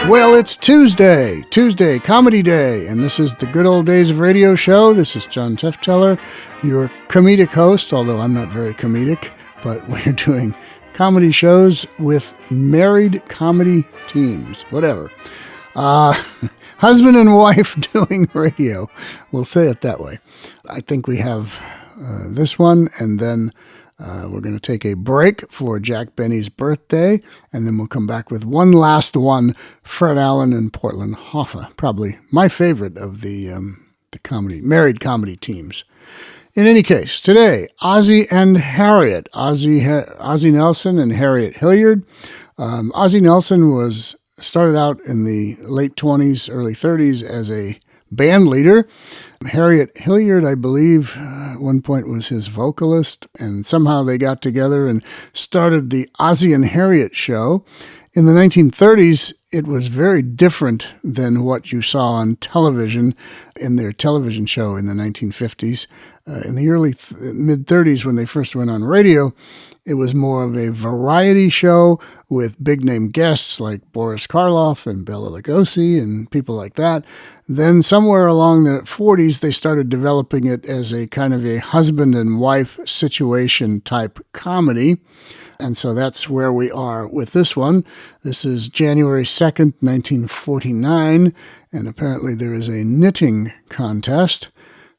Well, it's Tuesday, Comedy Day, and this is the Good Old Days of Radio show. This is John Tefteller, your comedic host, although I'm not very comedic, but we're doing comedy shows with married comedy teams, whatever. Husband and wife doing radio, we'll say it that way. I think we have this one, and then we're going to take a break for Jack Benny's birthday, and then we'll come back with one last one, Fred Allen and Portland Hoffa, probably my favorite of the married comedy teams. In any case, today, Ozzie and Harriet, Ozzie Nelson and Harriet Hilliard. Ozzie Nelson started out in the late 20s, early 30s as a band leader. Harriet Hilliard, I believe, at one point was his vocalist, and somehow they got together and started the Ozzie and Harriet show. In the 1930s, it was very different than what you saw on television in their television show in the 1950s. In the early mid-30s, when they first went on radio, it was more of a variety show with big-name guests like Boris Karloff and Bela Lugosi and people like that. Then somewhere along the 40s, they started developing it as a kind of a husband and wife situation type comedy. And so that's where we are with this one. This is January 2nd, 1949, and apparently there is a knitting contest.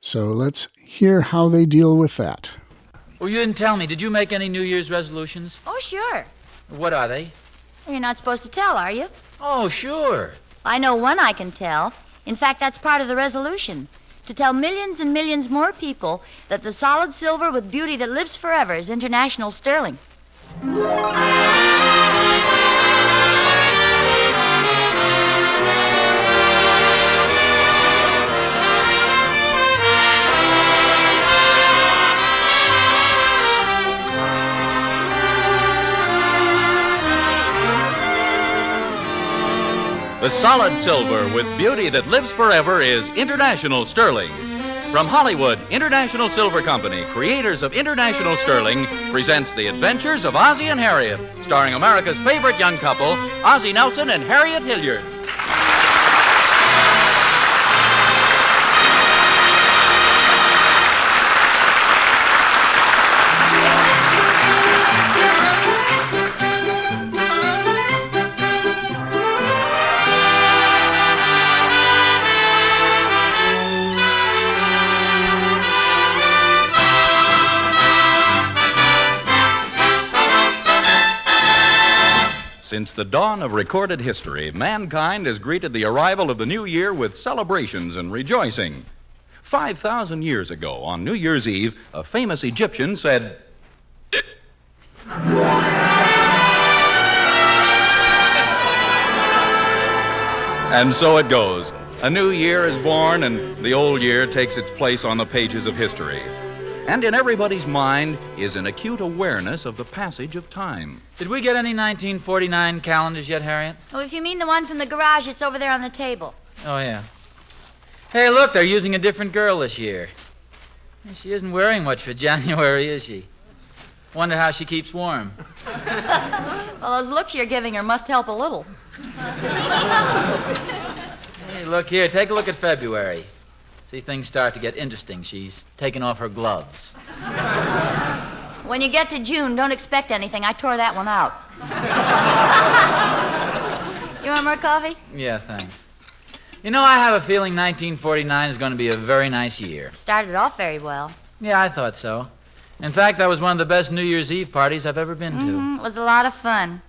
So let's hear how they deal with that. Well, you didn't tell me. Did you make any New Year's resolutions? Oh, sure. What are they? Well, you're not supposed to tell, are you? Oh, sure. I know one I can tell. In fact, that's part of the resolution. To tell millions and millions more people that the solid silver with beauty that lives forever is international sterling. The solid silver with beauty that lives forever is International Sterling. From Hollywood, International Silver Company, creators of International Sterling, presents The Adventures of Ozzie and Harriet, starring America's favorite young couple, Ozzie Nelson and Harriet Hilliard. Since the dawn of recorded history, mankind has greeted the arrival of the new year with celebrations and rejoicing. 5,000 years ago, on New Year's Eve, a famous Egyptian said, and so it goes. A new year is born, and the old year takes its place on the pages of history. And in everybody's mind is an acute awareness of the passage of time. Did we get any 1949 calendars yet, Harriet? Oh, if you mean the one from the garage, it's over there on the table. Oh, yeah. Hey, look, they're using a different girl this year. She isn't wearing much for January, is she? Wonder how she keeps warm. Well, those looks you're giving her must help a little. Hey, look here, take a look at February. See, things start to get interesting. She's taken off her gloves. When you get to June, don't expect anything. I tore that one out. You want more coffee? Yeah, thanks. You know, I have a feeling 1949 is going to be a very nice year. Started off very well. Yeah, I thought so. In fact, that was one of the best New Year's Eve parties I've ever been to. It was a lot of fun.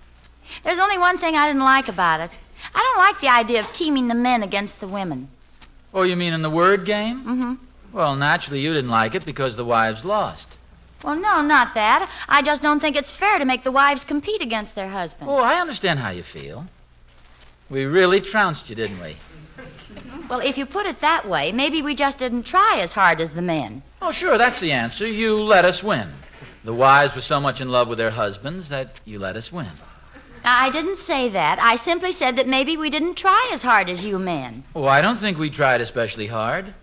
There's only one thing I didn't like about it. I don't like the idea of teaming the men against the women. Oh, you mean in the word game? Mm-hmm. Well, naturally, you didn't like it because the wives lost. Well, no, not that. I just don't think it's fair to make the wives compete against their husbands. Oh, I understand how you feel. We really trounced you, didn't we? Well, if you put it that way, maybe we just didn't try as hard as the men. Oh, sure, that's the answer. You let us win. The wives were so much in love with their husbands that you let us win. I didn't say that. I simply said that maybe we didn't try as hard as you men. Oh, I don't think we tried especially hard. In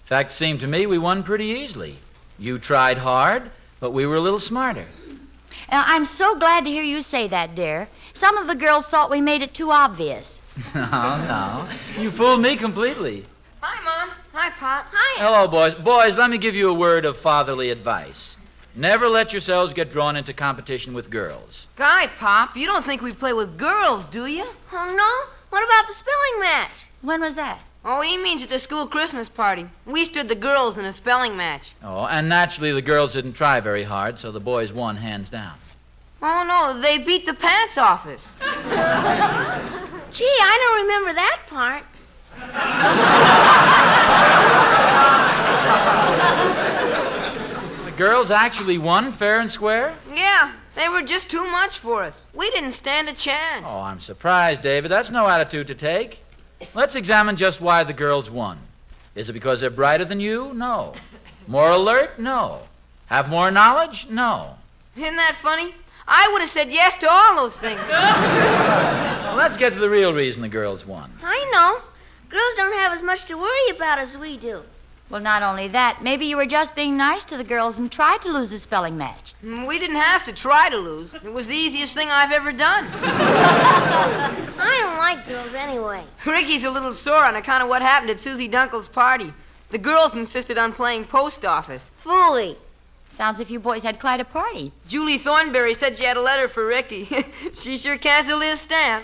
fact, it seemed to me we won pretty easily. You tried hard, but we were a little smarter. I'm so glad to hear you say that, dear. Some of the girls thought we made it too obvious. No. You fooled me completely. Hi, Mom. Hi, Pop. Hi. Hello, boys. Boys, let me give you a word of fatherly advice. Never let yourselves get drawn into competition with girls. Guy, Pop, you don't think we play with girls, do you? Oh, no? What about the spelling match? When was that? Oh, he means at the school Christmas party. We stood the girls in a spelling match. Oh, and naturally the girls didn't try very hard, so the boys won hands down. Oh, no, they beat the pants off us. Gee, I don't remember that part. The girls actually won fair and square? Yeah, they were just too much for us. We didn't stand a chance. Oh, I'm surprised, David. That's no attitude to take. Let's examine just why the girls won. Is it because they're brighter than you? No. More alert? No. Have more knowledge? No. Isn't that funny? I would have said yes to all those things. Well, let's get to the real reason the girls won. I know. Girls don't have as much to worry about as we do. Well, not only that, maybe you were just being nice to the girls and tried to lose the spelling match. We didn't have to try to lose. It was the easiest thing I've ever done. I don't like girls anyway. Ricky's a little sore on account of what happened at Susie Dunkel's party. The girls insisted on playing post office. Fooey. Sounds as if you boys had quite a party. Julie Thornberry said she had a letter for Ricky. She sure canceled his stamp.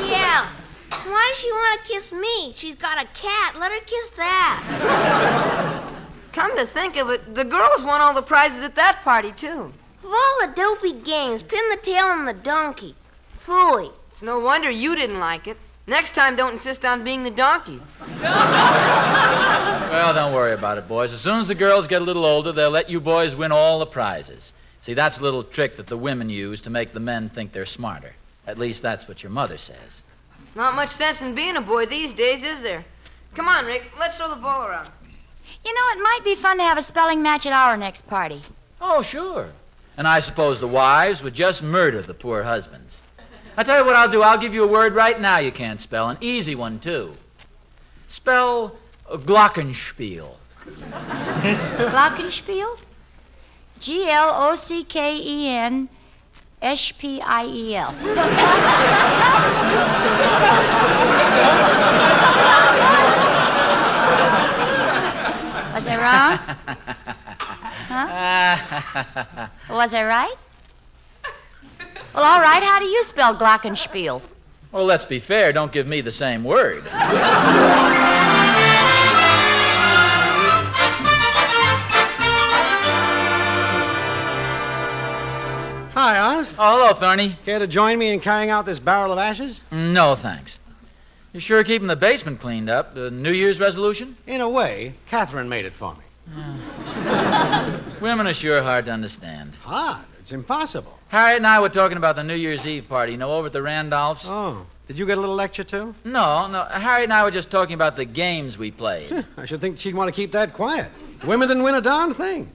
Yeah. Why does she want to kiss me? She's got a cat. Let her kiss that. Come to think of it, the girls won all the prizes at that party, too. Of all the dopey games, pin the tail on the donkey. Fooey. It's no wonder you didn't like it. Next time, don't insist on being the donkey. Well, don't worry about it, boys. As soon as the girls get a little older, they'll let you boys win all the prizes. See, that's a little trick that the women use to make the men think they're smarter. At least that's what your mother says. Not much sense in being a boy these days, is there? Come on, Rick. Let's throw the ball around. You know, it might be fun to have a spelling match at our next party. Oh, sure. And I suppose the wives would just murder the poor husbands. I'll tell you what I'll do. I'll give you a word right now you can't spell. An easy one, too. Spell glockenspiel. Glockenspiel? Glockenspiel. Was I wrong? Huh? Was I right? Well, all right. How do you spell glockenspiel? Well, let's be fair. Don't give me the same word. Hi, Oz. Oh, hello, Thorny. Care to join me in carrying out this barrel of ashes? No, thanks. You sure keeping the basement cleaned up? The New Year's resolution? In a way, Catherine made it for me. Women are sure hard to understand. Hard? It's impossible. Harriet and I were talking about the New Year's Eve party, over at the Randolphs. Oh, did you get a little lecture, too? No. Harriet and I were just talking about the games we played. I should think she'd want to keep that quiet. Women didn't win a darn thing.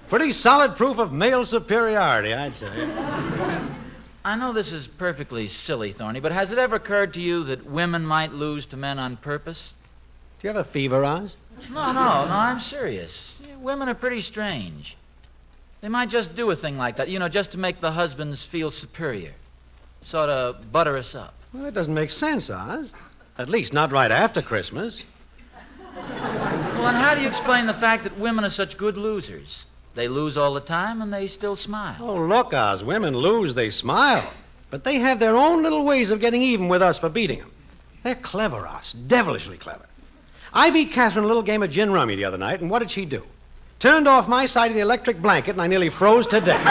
Pretty solid proof of male superiority, I'd say. I know this is perfectly silly, Thorny, but has it ever occurred to you that women might lose to men on purpose? Do you have a fever, Oz? No, I'm serious. Women are pretty strange. They might just do a thing like that, just to make the husbands feel superior. Sort of butter us up. Well, that doesn't make sense, Oz. At least not right after Christmas. Well, and how do you explain the fact that women are such good losers? They lose all the time, and they still smile. Oh, look, Oz, women lose, they smile. But they have their own little ways of getting even with us for beating them. They're clever, Oz, devilishly clever. I beat Catherine a little game of gin rummy the other night, and what did she do? Turned off my side of the electric blanket, and I nearly froze to death.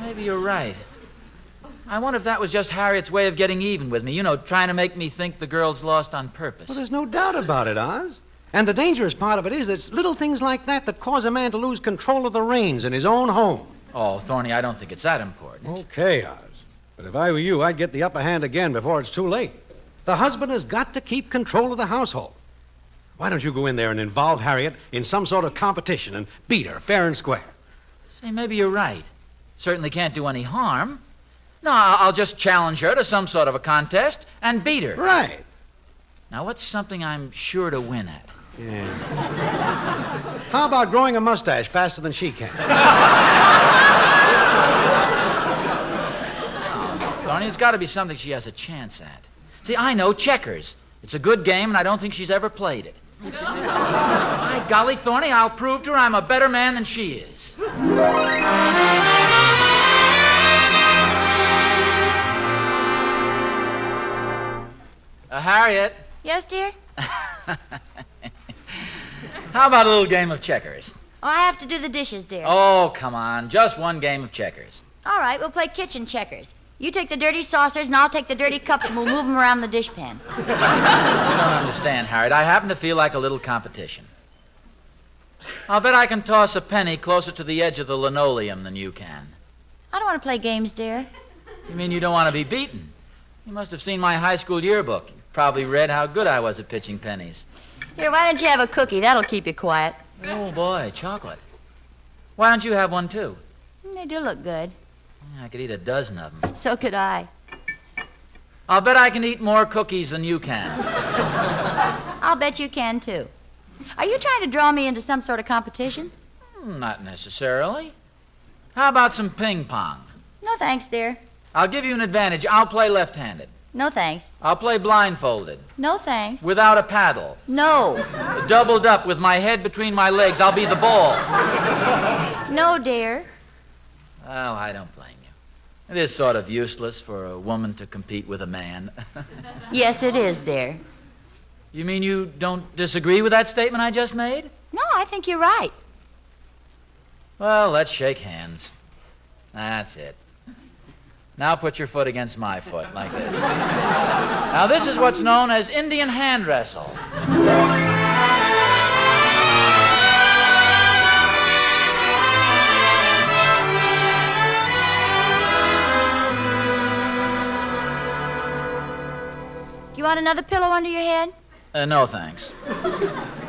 Maybe you're right. I wonder if that was just Harriet's way of getting even with me, trying to make me think the girls lost on purpose. Well, there's no doubt about it, Oz. And the dangerous part of it is that it's little things like that cause a man to lose control of the reins in his own home. Oh, Thorny, I don't think it's that important. Okay, Oz. But if I were you, I'd get the upper hand again before it's too late. The husband has got to keep control of the household. Why don't you go in there and involve Harriet in some sort of competition and beat her fair and square? Say, maybe you're right. Certainly can't do any harm. No, I'll just challenge her to some sort of a contest and beat her. Right. Now, what's something I'm sure to win at? Yeah. How about growing a mustache faster than she can? Thorny, it's got to be something she has a chance at. See, I know checkers. It's a good game, and I don't think she's ever played it. By golly, Thorny, I'll prove to her I'm a better man than she is. Harriet. Yes, dear? How about a little game of checkers? Oh, I have to do the dishes, dear. Oh, come on. Just one game of checkers. All right, we'll play kitchen checkers. You take the dirty saucers, and I'll take the dirty cups, and we'll move them around the dishpan. You don't understand, Harriet. I happen to feel like a little competition. I'll bet I can toss a penny closer to the edge of the linoleum than you can. I don't want to play games, dear. You mean you don't want to be beaten? You must have seen my high school yearbook. You probably read how good I was at pitching pennies. Here, why don't you have a cookie? That'll keep you quiet. Oh, boy, chocolate. Why don't you have one, too? They do look good. I could eat a dozen of them. So could I. I'll bet I can eat more cookies than you can. I'll bet you can, too. Are you trying to draw me into some sort of competition? Not necessarily. How about some ping pong? No, thanks, dear. I'll give you an advantage. I'll play left-handed. No, thanks. I'll play blindfolded. No, thanks. Without a paddle. No. Doubled up with my head between my legs. I'll be the ball. No, dear. Well, I don't blame you. It is sort of useless for a woman to compete with a man. Yes, it is, dear. You mean you don't disagree with that statement I just made? No, I think you're right. Well, let's shake hands. That's it. Now put your foot against my foot, like this. Now, this is what's known as Indian hand wrestle. You want another pillow under your head? No, thanks.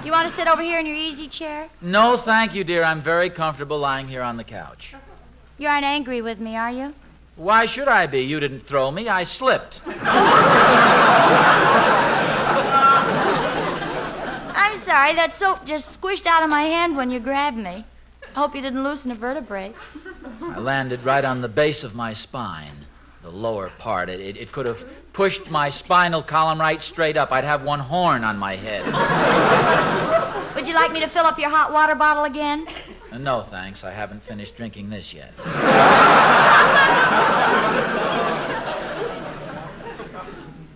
You want to sit over here in your easy chair? No, thank you, dear. I'm very comfortable lying here on the couch. You aren't angry with me, are you? Why should I be? You didn't throw me. I slipped. I'm sorry. That soap just squished out of my hand when you grabbed me. I hope you didn't loosen a vertebrae. I landed right on the base of my spine, the lower part. It could have pushed my spinal column right straight up. I'd have one horn on my head. Would you like me to fill up your hot water bottle again? No, thanks. I haven't finished drinking this yet.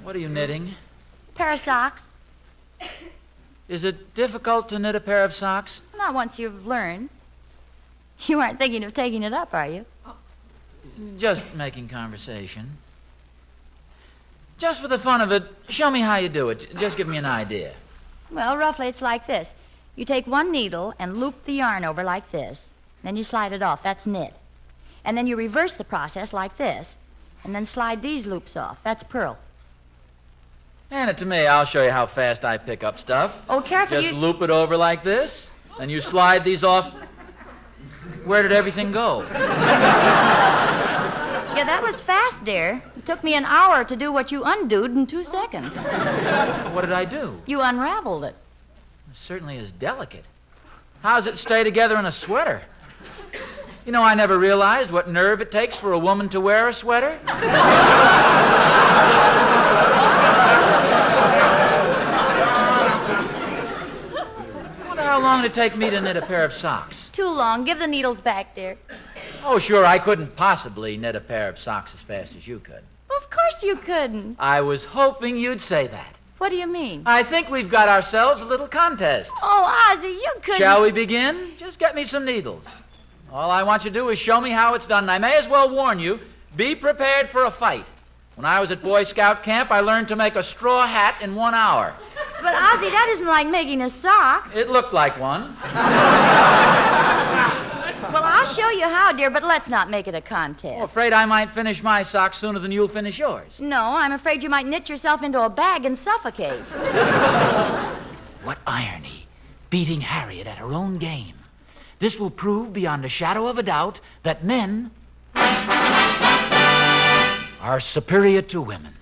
What are you knitting? Pair of socks. Is it difficult to knit a pair of socks? Not once you've learned. You aren't thinking of taking it up, are you? Just making conversation. Just for the fun of it, show me how you do it. Just give me an idea. Well, roughly it's like this. You take one needle and loop the yarn over like this. Then you slide it off. That's knit. And then you reverse the process like this. And then slide these loops off. That's purl. Hand it to me. I'll show you how fast I pick up stuff. Oh, careful. Just loop it over like this. Then you slide these off. Where did everything go? Yeah, that was fast, dear. It took me an hour to do what you undoed in 2 seconds. What did I do? You unraveled it. It certainly is delicate. How does it stay together in a sweater? You know, I never realized what nerve it takes for a woman to wear a sweater. I wonder how long it'd take me to knit a pair of socks. Too long. Give the needles back, dear. Oh, sure, I couldn't possibly knit a pair of socks as fast as you could. Well, of course you couldn't. I was hoping you'd say that. What do you mean? I think we've got ourselves a little contest. Oh, Ozzie, you couldn't. Shall we begin? Just get me some needles. All I want you to do is show me how it's done. And I may as well warn you, be prepared for a fight. When I was at Boy Scout camp, I learned to make a straw hat in 1 hour. But, Ozzie, that isn't like making a sock. It looked like one. Well, I'll show you how, dear, but let's not make it a contest. I'm afraid I might finish my sock sooner than you'll finish yours. No, I'm afraid you might knit yourself into a bag and suffocate. What irony, beating Harriet at her own game. This will prove beyond a shadow of a doubt that men are superior to women.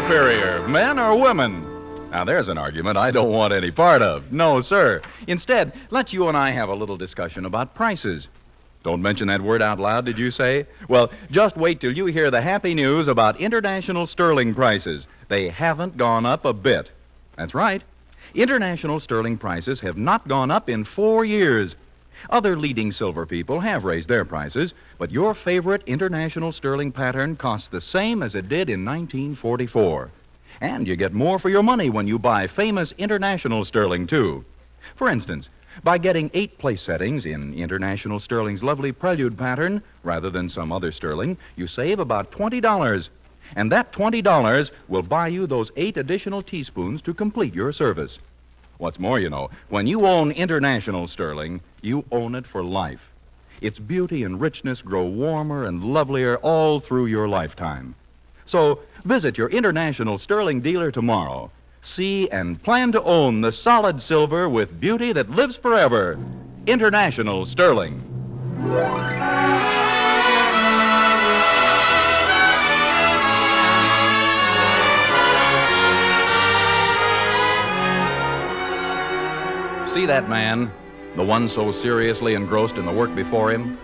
superior, men or women? Now, there's an argument I don't want any part of. No, sir. Instead, let's you and I have a little discussion about prices. Don't mention that word out loud, did you say? Well, just wait till you hear the happy news about international sterling prices. They haven't gone up a bit. That's right. International sterling prices have not gone up in 4 years. Other leading silver people have raised their prices, but your favorite international sterling pattern costs the same as it did in 1944. And you get more for your money when you buy famous international sterling, too. For instance, by getting 8 place settings in International Sterling's lovely Prelude pattern, rather than some other sterling, you save about $20. And that $20 will buy you those 8 additional teaspoons to complete your service. What's more, you know, when you own International Sterling, you own it for life. Its beauty and richness grow warmer and lovelier all through your lifetime. So visit your International Sterling dealer tomorrow. See and plan to own the solid silver with beauty that lives forever. International Sterling. See that man? The one so seriously engrossed in the work before him?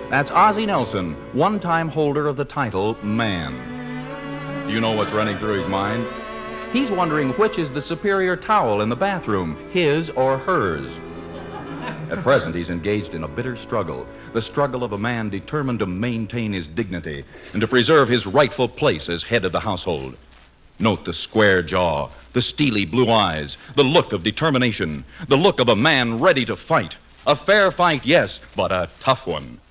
That's Ozzie Nelson, one-time holder of the title Man. Do you know what's running through his mind? He's wondering which is the superior towel in the bathroom, his or hers. At present, he's engaged in a bitter struggle, the struggle of a man determined to maintain his dignity and to preserve his rightful place as head of the household. Note the square jaw, the steely blue eyes, the look of determination, the look of a man ready to fight. A fair fight, yes, but a tough one.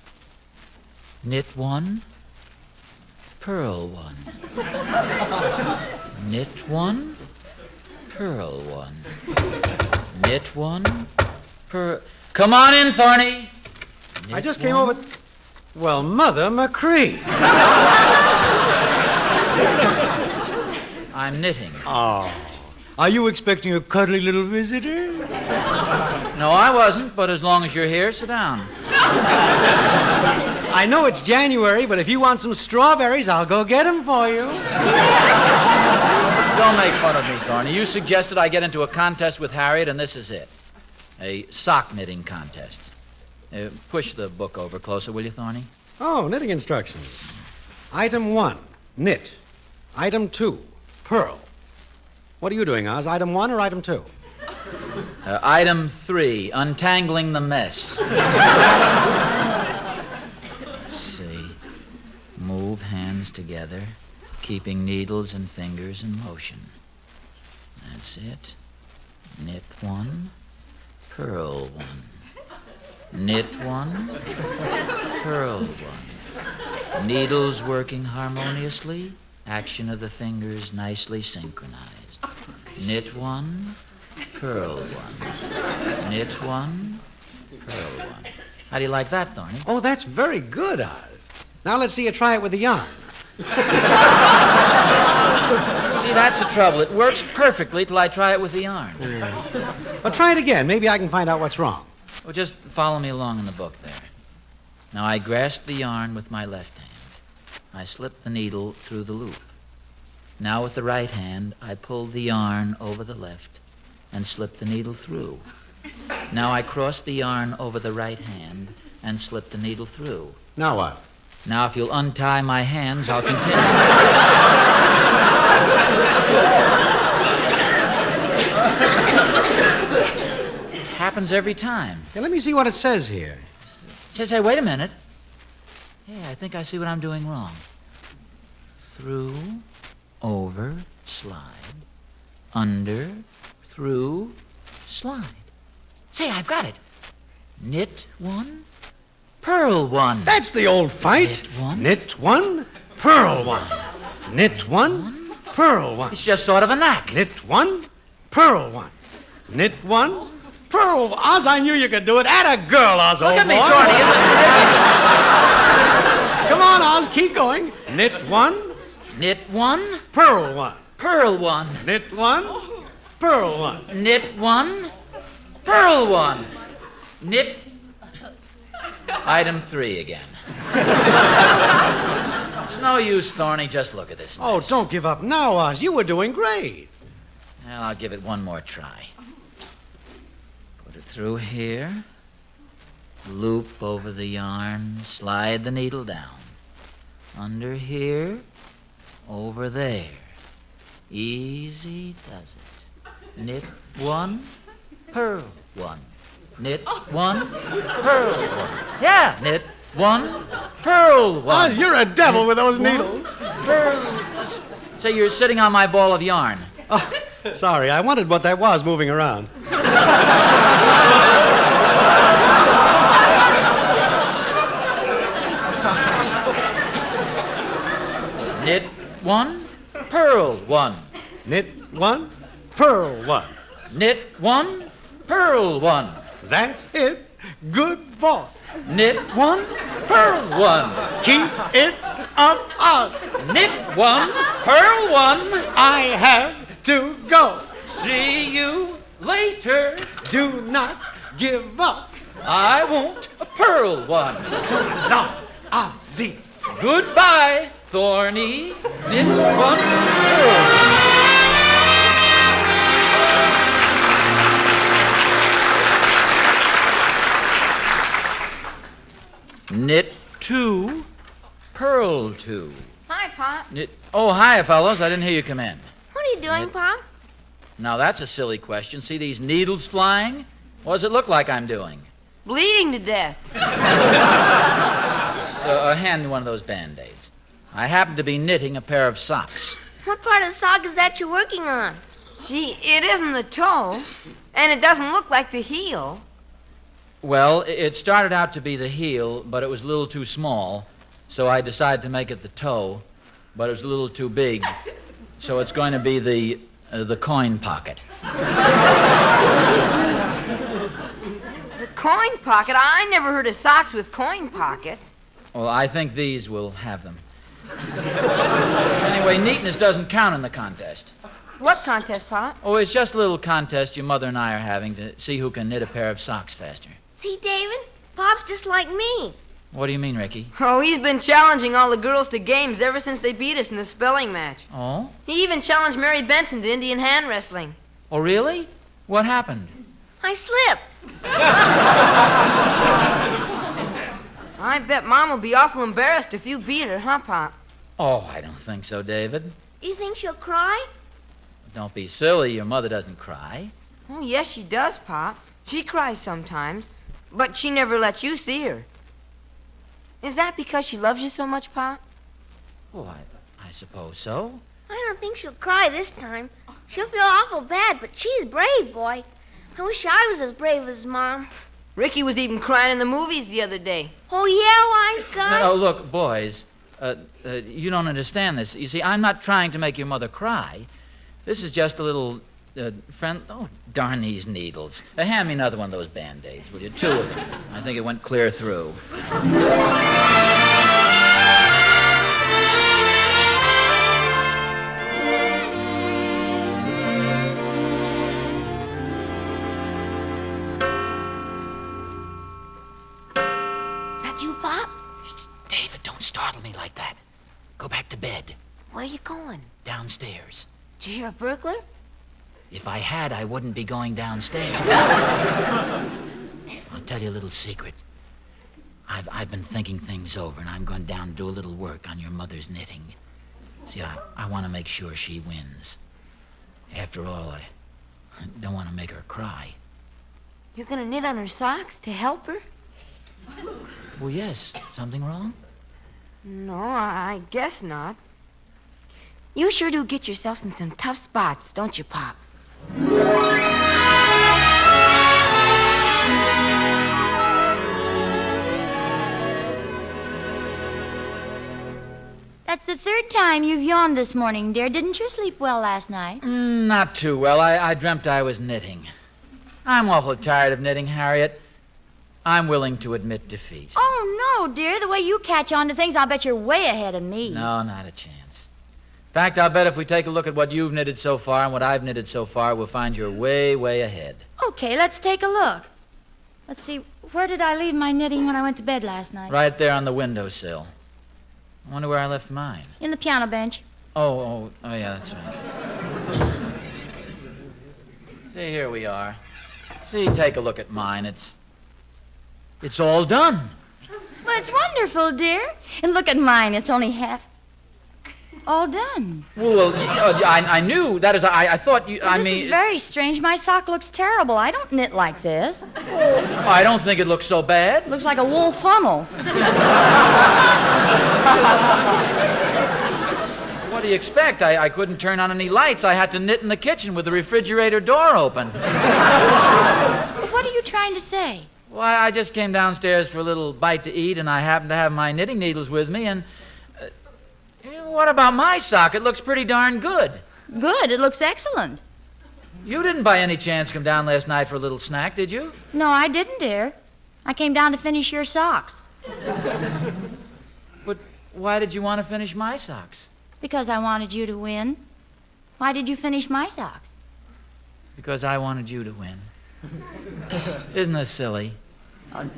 Knit one, pearl one. Knit one, pearl one. Knit one, pearl... Come on in, Thorny. I just came over... Well, Mother McCree. I'm knitting. Oh. Are you expecting a cuddly little visitor? No, I wasn't, but as long as you're here, sit down. I know it's January, but if you want some strawberries, I'll go get them for you. Don't make fun of me, Thorny. You suggested I get into a contest with Harriet, and this is it. A sock knitting contest. Push the book over closer, will you, Thorny? Oh, knitting instructions. Item 1, knit. Item 2, pearl. What are you doing, Oz? Item 1 or item 2? Item 3, untangling the mess. Let's see. Move hands together, keeping needles and fingers in motion. That's it. Knit one, pearl one. Knit one, pearl one. Needles working harmoniously, action of the fingers nicely synchronized. Knit one, pearl one. Knit one, pearl one. How do you like that, Thorny? Oh, that's very good, Oz. Now let's see you try it with the yarn. See, that's the trouble. It works perfectly till I try it with the yarn. Well, try it again. Maybe I can find out what's wrong. Well, just follow me along in the book there. Now, I grasp the yarn with my left hand. I slip the needle through the loop. Now, with the right hand, I pull the yarn over the left and slip the needle through. Now, I cross the yarn over the right hand and slip the needle through. Now what? Now, if you'll untie my hands, I'll continue. It happens every time. Hey, let me see what it says here. Say, wait a minute. Yeah, I think I see what I'm doing wrong. Through, over, slide, under, through, slide. Say, I've got it. Knit one, pearl one. That's the old fight. Knit one. Knit one, pearl one. Knit one, pearl one. It's just sort of a knack. Knit one, pearl one. Knit one, pearl. Oz, I knew you could do it. Atta girl, Oz, Look old at me, boy. Thorny. Come on, Oz, keep going. Knit one, Knit one, pearl one. pearl one. Knit one, pearl one. Knit one, pearl one. Knit... Item 3 again. It's no use, Thorny. Just look at this mess. Oh, don't give up now, Oz. You were doing great. Well, I'll give it one more try. Put it through here. Loop over the yarn. Slide the needle down. Under here. Over there. Easy does it. Knit one, purl one. Knit one, purl one. Yeah, knit one, purl one. Oz, you're a devil with those needles. Purl. Say, you're sitting on my ball of yarn. Oh, sorry, I wondered what that was moving around. Knit one, purl one. Knit one, purl one. Knit one, purl one. That's it. Good boy. Knit one, purl one. Keep it up, Oz. Knit one, purl one. I have to go. See you later. Do not give up. I won't purl one. So long, Ozzie. Goodbye, Thorny. Knit one, purl. Knit two, purl two. Hi, Pop. Knit. Oh, hi, fellows. I didn't hear you come in. What are you doing, Pop? Now, that's a silly question. See these needles flying? What does it look like I'm doing? Bleeding to death. Hand me one of those Band-Aids. I happen to be knitting a pair of socks. What part of the sock is that you're working on? Gee, it isn't the toe, and it doesn't look like the heel. Well, it started out to be the heel, but it was a little too small, so I decided to make it the toe, but it was a little too big, so it's going to be the coin pocket. The coin pocket? I never heard of socks with coin pockets. Well, I think these will have them. Anyway, neatness doesn't count in the contest. What contest, Pop? Oh, it's just a little contest your mother and I are having to see who can knit a pair of socks faster. See, David? Pop's just like me. What do you mean, Ricky? Oh, he's been challenging all the girls to games ever since they beat us in the spelling match. Oh? He even challenged Mary Benson to Indian hand wrestling. Oh, really? What happened? I slipped. I bet Mom will be awful embarrassed if you beat her, huh, Pop? Oh, I don't think so, David. Do you think she'll cry? Don't be silly. Your mother doesn't cry. Oh, yes, she does, Pop. She cries sometimes, but she never lets you see her. Is that because she loves you so much, Pop? Oh, I suppose so. I don't think she'll cry this time. She'll feel awful bad, but she's brave, boy. I wish I was as brave as Mom. Ricky was even crying in the movies the other day. Oh, yeah, wise guy? No, look, boys, you don't understand this. You see, I'm not trying to make your mother cry. This is just a little friend. Oh, darn these needles. Hand me another one of those Band-Aids, will you? 2 of them. I think it went clear through. Is that you, Pop? David, don't startle me like that. Go back to bed. Where are you going? Downstairs. Did you hear a burglar? If I had, I wouldn't be going downstairs. I'll tell you a little secret. I've been thinking things over, and I'm going down to do a little work on your mother's knitting. See, I want to make sure she wins. After all, I don't want to make her cry. You're going to knit on her socks to help her? Well, yes. Something wrong? No, I guess not. You sure do get yourself in some tough spots, don't you, Pop? That's the third time you've yawned this morning, dear. Didn't you sleep well last night? Not too well. I dreamt I was knitting. I'm awful tired of knitting, Harriet. I'm willing to admit defeat. Oh, no, dear. The way you catch on to things, I'll bet you're way ahead of me. No, not a chance. In fact, I'll bet if we take a look at what you've knitted so far and what I've knitted so far, we'll find you're way, way ahead. Okay, let's take a look. Let's see, where did I leave my knitting when I went to bed last night? Right there on the windowsill. I wonder where I left mine. In the piano bench. Oh, yeah, that's right. See, here we are. See, take a look at mine. It's all done. Well, it's wonderful, dear. And look at mine. It's only half all done. Well, I knew. That is, I thought you, Well, this is very strange. My sock looks terrible. I don't knit like this. I don't think it looks so bad. Looks like a wool funnel. What do you expect? I couldn't turn on any lights. I had to knit in the kitchen with the refrigerator door open. What are you trying to say? Well, I just came downstairs for a little bite to eat, and I happened to have my knitting needles with me, and... what about my sock? It looks pretty darn good. Good. It looks excellent. You didn't by any chance come down last night for a little snack, did you? No, I didn't, dear. I came down to finish your socks. But why did you want to finish my socks? Because I wanted you to win. Why did you finish my socks? Because I wanted you to win. Isn't this silly? Oh,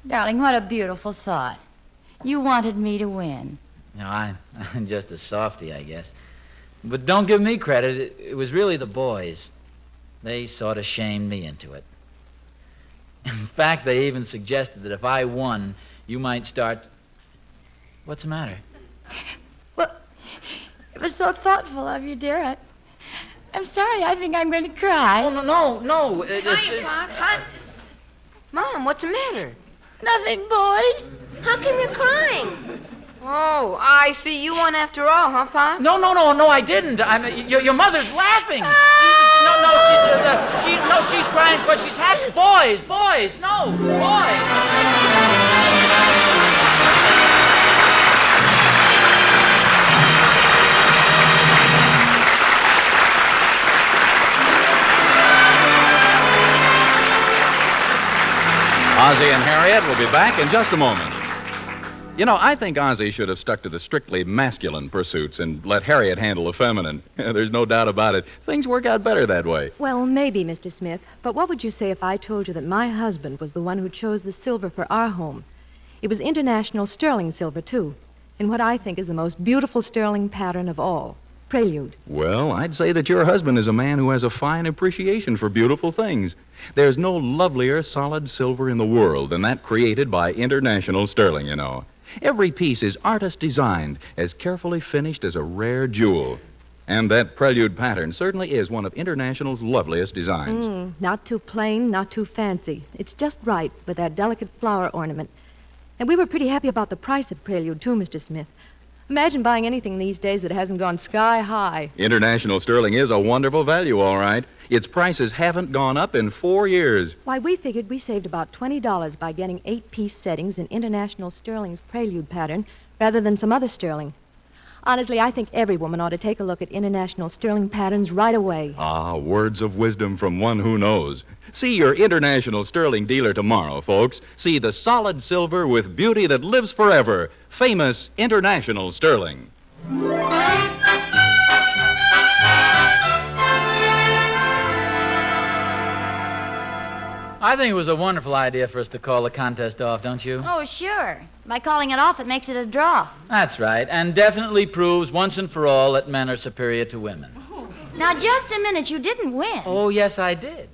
darling, what a beautiful thought. You wanted me to win. No, I'm just a softy, I guess. But don't give me credit. It was really the boys. They sort of shamed me into it. In fact, they even suggested that if I won, you might start... What's the matter? Well, it was so thoughtful of you, dear. I'm sorry. I think I'm going to cry. Oh, no. Hiya, Pop. Hi. Mom, what's the matter? Nothing, boys. How come you're crying? Oh, I see. You won after all, huh, Pop? No, I didn't. Your mother's laughing. She's crying because she's happy. Boys, no, boys. Ozzie and Harriet will be back in just a moment. You know, I think Ozzie should have stuck to the strictly masculine pursuits and let Harriet handle the feminine. There's no doubt about it. Things work out better that way. Well, maybe, Mr. Smith. But what would you say if I told you that my husband was the one who chose the silver for our home? It was international sterling silver, too, in what I think is the most beautiful sterling pattern of all, Prelude. Well, I'd say that your husband is a man who has a fine appreciation for beautiful things. There's no lovelier solid silver in the world than that created by international sterling, you know. Every piece is artist designed, as carefully finished as a rare jewel. And that Prelude pattern certainly is one of International's loveliest designs. Not too plain, not too fancy. It's just right with that delicate flower ornament. And we were pretty happy about the price of Prelude, too, Mr. Smith. Imagine buying anything these days that hasn't gone sky high. International sterling is a wonderful value, all right. Its prices haven't gone up in 4 years. Why, we figured we saved about $20 by getting 8-piece settings in International Sterling's Prelude pattern rather than some other sterling. Honestly, I think every woman ought to take a look at International Sterling patterns right away. Ah, words of wisdom from one who knows. See your International Sterling dealer tomorrow, folks. See the solid silver with beauty that lives forever. Famous International Sterling. I think it was a wonderful idea for us to call the contest off, don't you? Oh, sure. By calling it off, it makes it a draw. That's right, and definitely proves once and for all that men are superior to women. Now, just a minute. You didn't win. Oh, yes, I did.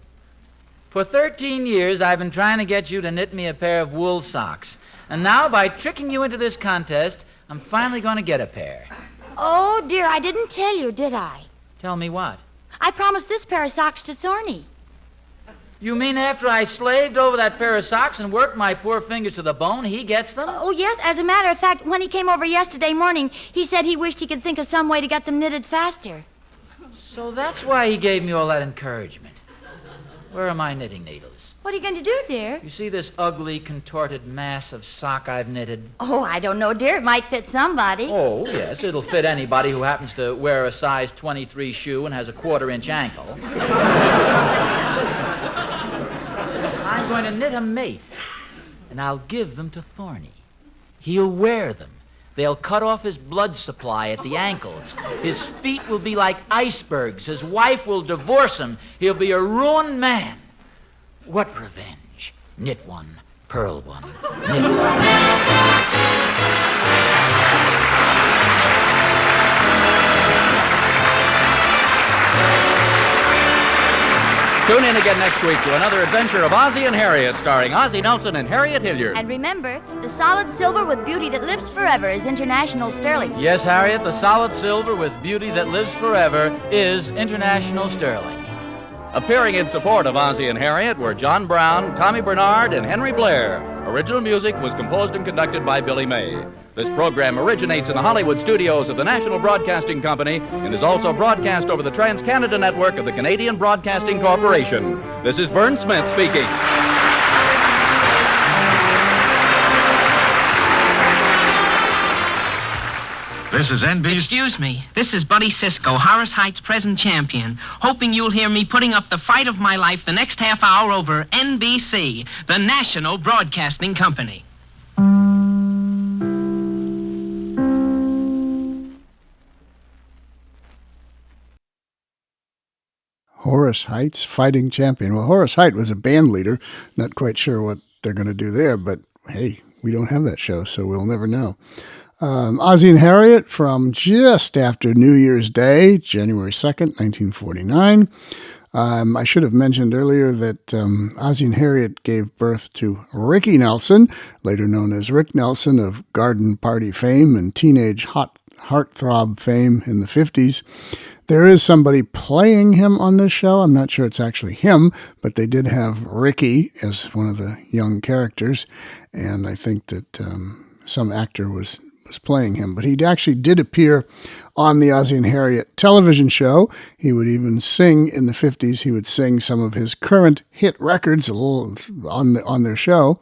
For 13 years, I've been trying to get you to knit me a pair of wool socks. And now, by tricking you into this contest, I'm finally going to get a pair. Oh, dear, I didn't tell you, did I? Tell me what? I promised this pair of socks to Thorny. You mean after I slaved over that pair of socks and worked my poor fingers to the bone, he gets them? Oh, yes. As a matter of fact, when he came over yesterday morning, he said he wished he could think of some way to get them knitted faster. So that's why he gave me all that encouragement. Where are my knitting needles? What are you going to do, dear? You see this ugly, contorted mass of sock I've knitted? Oh, I don't know, dear. It might fit somebody. Oh, yes, it'll fit anybody who happens to wear a size 23 shoe and has a 1/4-inch ankle. I'm going to knit a mate, and I'll give them to Thorny. He'll wear them. They'll cut off his blood supply at the ankles. His feet will be like icebergs. His wife will divorce him. He'll be a ruined man. What revenge? Knit one, pearl one. Tune in again next week to another adventure of Ozzie and Harriet, starring Ozzie Nelson and Harriet Hilliard. And remember, the solid silver with beauty that lives forever is International Sterling. Yes, Harriet, the solid silver with beauty that lives forever is International Sterling. Appearing in support of Ozzie and Harriet were John Brown, Tommy Bernard, and Henry Blair. Original music was composed and conducted by Billy May. This program originates in the Hollywood studios of the National Broadcasting Company and is also broadcast over the Trans-Canada Network of the Canadian Broadcasting Corporation. This is Vern Smith speaking. This is NBC. Excuse me. This is Buddy Cisco, Horace Heights' present champion, hoping you'll hear me putting up the fight of my life the next half hour over NBC, the National Broadcasting Company. Horace Heights, fighting champion. Well, Horace Height was a band leader. Not quite sure what they're going to do there, but hey, we don't have that show, so we'll never know. Ozzie and Harriet from just after New Year's Day, January 2nd, 1949. I should have mentioned earlier that Ozzie and Harriet gave birth to Ricky Nelson, later known as Rick Nelson of Garden Party fame and teenage heartthrob fame in the 50s. There is somebody playing him on this show. I'm not sure it's actually him, but they did have Ricky as one of the young characters, and I think that some actor was playing him. But he actually did appear on the Ozzie and Harriet television show. He would even sing in the 50s. He would sing some of his current hit records on their show,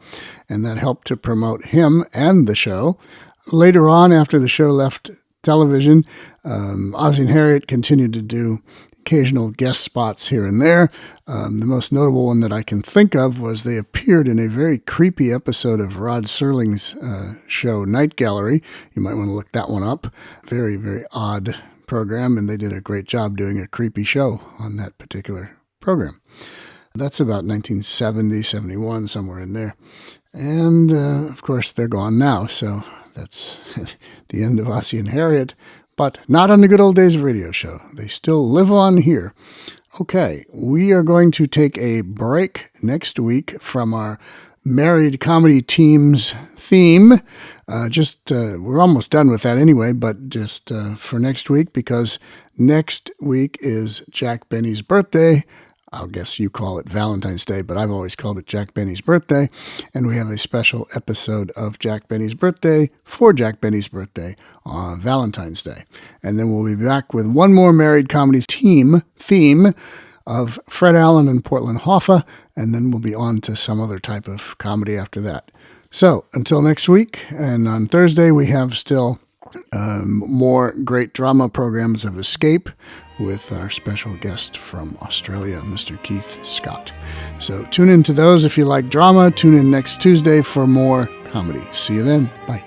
and that helped to promote him and the show. Later on, after the show left television, Ozzie and Harriet continued to do occasional guest spots here and there. The most notable one that I can think of was they appeared in a very creepy episode of Rod Serling's show Night Gallery. You might want to look that one up. Very, very odd program, and they did a great job doing a creepy show on that particular program. That's about 1970, 71, somewhere in there. And, of course, they're gone now, so that's the end of Ozzie and Harriet, but not on the good old days of radio show. They still live on here. Okay, we are going to take a break next week from our married comedy team's theme. We're almost done with that anyway, but just for next week, because next week is Jack Benny's birthday. I guess you call it Valentine's Day, but I've always called it Jack Benny's birthday. And we have a special episode of Jack Benny's birthday for Jack Benny's birthday on Valentine's Day. And then we'll be back with one more married comedy theme of Fred Allen and Portland Hoffa, and then we'll be on to some other type of comedy after that. So until next week, and on Thursday we have still more great drama programs of Escape with our special guest from Australia, Mr. Keith Scott. So tune in to those if you like drama. Tune in next Tuesday for more comedy. See you then. Bye.